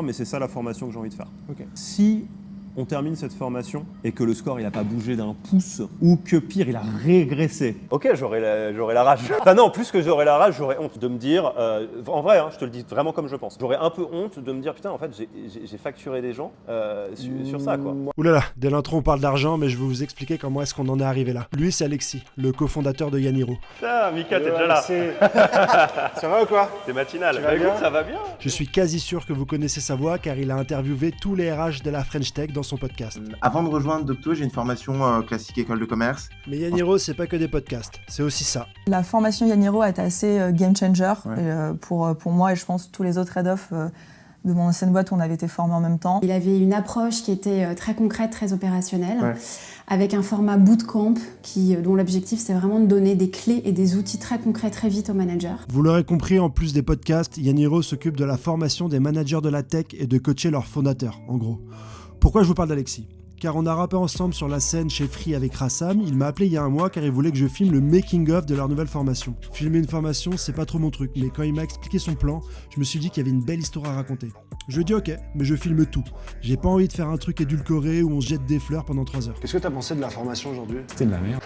Mais c'est ça la formation que j'ai envie de faire. Ok. Si on termine cette formation et que le score il a pas bougé d'un pouce ou que pire il a régressé, ok, j'aurai la rage. Enfin non, plus que j'aurai la rage, j'aurai honte de me dire, en vrai, je te le dis vraiment comme je pense. J'aurais un peu honte de me dire putain en fait j'ai facturé des gens sur ça quoi. Oulala, dès l'intro on parle d'argent, mais je vais vous expliquer comment est-ce qu'on en est arrivé là. Lui c'est Alexis, le cofondateur de Yaniro. Putain, Mika, t'es déjà là. Ça va ou quoi? T'es matinal. Tu vas bien? Ça va bien. Je suis quasi sûr que vous connaissez sa voix car il a interviewé tous les RH de la French Tech dans son podcast. Avant de rejoindre Docto, j'ai une formation classique école de commerce. Mais Yaniro, c'est pas que des podcasts, c'est aussi ça. La formation Yaniro a été assez game changer pour moi et je pense tous les autres head-off de mon ancienne boîte où on avait été formés en même temps. Il avait une approche qui était très concrète, très opérationnelle, avec un format bootcamp dont l'objectif c'est vraiment de donner des clés et des outils très concrets très vite aux managers. Vous l'aurez compris, en plus des podcasts, Yaniro s'occupe de la formation des managers de la tech et de coacher leurs fondateurs, en gros. Pourquoi je vous parle d'Alexis ? Car on a rappé ensemble sur la scène chez Free avec Rassam, il m'a appelé il y a un mois car il voulait que je filme le making-of de leur nouvelle formation. Filmer une formation, c'est pas trop mon truc, mais quand il m'a expliqué son plan, je me suis dit qu'il y avait une belle histoire à raconter. Je lui ai dit ok, mais je filme tout. J'ai pas envie de faire un truc édulcoré où on se jette des fleurs pendant 3 heures. Qu'est-ce que t'as pensé de la formation aujourd'hui? C'était de la merde.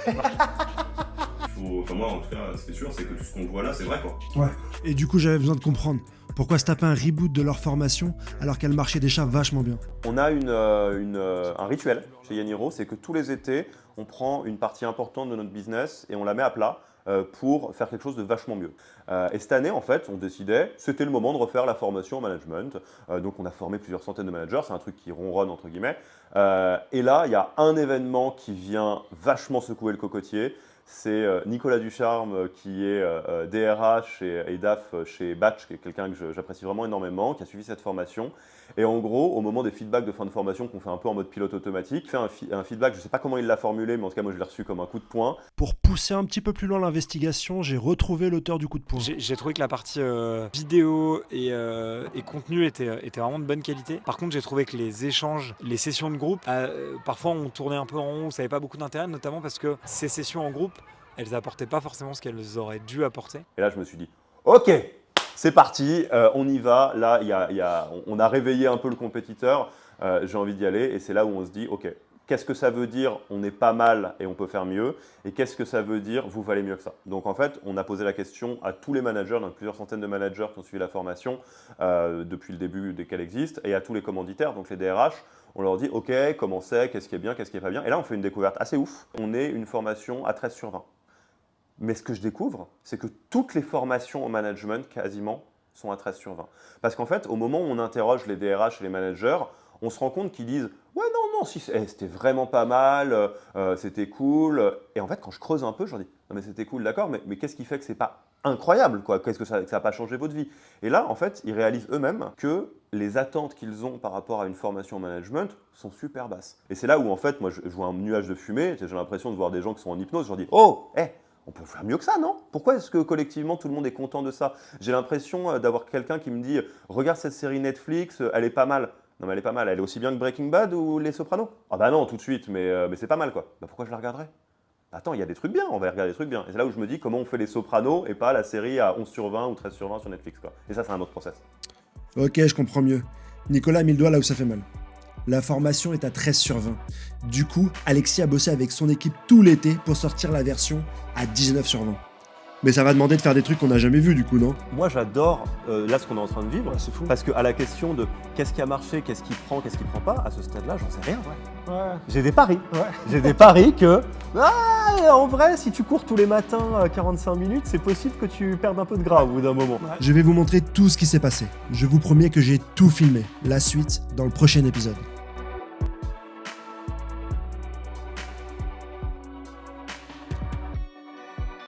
Enfin moi en tout cas, ce qui est sûr, c'est que tout ce qu'on voit là, c'est vrai quoi. Ouais. Et du coup, j'avais besoin de comprendre. Pourquoi se taper un reboot de leur formation alors qu'elle marchait déjà vachement bien? On a un rituel chez Yaniro, c'est que tous les étés, on prend une partie importante de notre business et on la met à plat pour faire quelque chose de vachement mieux. Et cette année, en fait, on décidait, c'était le moment de refaire la formation en management. Donc on a formé plusieurs centaines de managers, c'est un truc qui ronronne entre guillemets. Et là, il y a un événement qui vient vachement secouer le cocotier. C'est Nicolas Ducharme qui est DRH et DAF chez Batch, qui est quelqu'un que j'apprécie vraiment énormément, qui a suivi cette formation. Et en gros, au moment des feedbacks de fin de formation qu'on fait un peu en mode pilote automatique, fait un feedback, je ne sais pas comment il l'a formulé, mais en tout cas moi je l'ai reçu comme un coup de poing. Pour pousser un petit peu plus loin l'investigation, j'ai retrouvé l'auteur du coup de poing. J'ai trouvé que la partie vidéo et contenu était vraiment de bonne qualité. Par contre, j'ai trouvé que les échanges, les sessions de groupe, parfois on tournait un peu en rond, ça n'avait pas beaucoup d'intérêt, notamment parce que ces sessions en groupe, elles apportaient pas forcément ce qu'elles auraient dû apporter. Et là je me suis dit, ok, c'est parti, on y va. Là, on a réveillé un peu le compétiteur, j'ai envie d'y aller. Et c'est là où on se dit, ok, qu'est-ce que ça veut dire on est pas mal et on peut faire mieux? Et qu'est-ce que ça veut dire vous valez mieux que ça? Donc en fait, on a posé la question à tous les managers, donc plusieurs centaines de managers qui ont suivi la formation depuis le début dès qu'elle existe, et à tous les commanditaires, donc les DRH. On leur dit, ok, comment c'est, qu'est-ce qui est bien, qu'est-ce qui est pas bien? Et là, on fait une découverte assez ouf. On est une formation à 13 sur 20. Mais ce que je découvre, c'est que toutes les formations au management, quasiment, sont à 13 sur 20. Parce qu'en fait, au moment où on interroge les DRH et les managers, on se rend compte qu'ils disent « Ouais, non, si, c'était vraiment pas mal, c'était cool. » Et en fait, quand je creuse un peu, je leur dis « Non, mais c'était cool, d'accord, mais qu'est-ce qui fait que c'est pas incroyable, quoi? Qu'est-ce que ça n'a pas changé votre vie ?» Et là, en fait, ils réalisent eux-mêmes que les attentes qu'ils ont par rapport à une formation en management sont super basses. Et c'est là où, en fait, moi, je vois un nuage de fumée, j'ai l'impression de voir des gens qui sont en hypnose, je leur dis « Oh, on peut faire mieux que ça, non? Pourquoi est-ce que collectivement tout le monde est content de ça? J'ai l'impression d'avoir quelqu'un qui me dit « Regarde cette série Netflix, elle est pas mal. » Non mais elle est pas mal, elle est aussi bien que Breaking Bad ou Les Sopranos? Ah bah non, tout de suite, mais c'est pas mal quoi. Bah pourquoi je la regarderais? Attends, il y a des trucs bien, on va regarder des trucs bien. Et c'est là où je me dis comment on fait Les Sopranos et pas la série à 11 sur 20 ou 13 sur 20 sur Netflix quoi. Et ça c'est un autre process. Ok, je comprends mieux. Nicolas a mis le doigt là où ça fait mal. La formation est à 13 sur 20. Du coup, Alexis a bossé avec son équipe tout l'été pour sortir la version à 19 sur 20. Mais ça va demander de faire des trucs qu'on n'a jamais vus du coup, non? Moi j'adore là ce qu'on est en train de vivre, c'est fou. parce qu'à la question de qu'est-ce qui a marché, qu'est-ce qui prend pas, à ce stade-là j'en sais rien. J'ai des paris. J'ai des paris que, en vrai, si tu cours tous les matins 45 minutes, c'est possible que tu perdes un peu de gras au bout d'un moment. Je vais vous montrer tout ce qui s'est passé. Je vous promets que j'ai tout filmé. La suite dans le prochain épisode.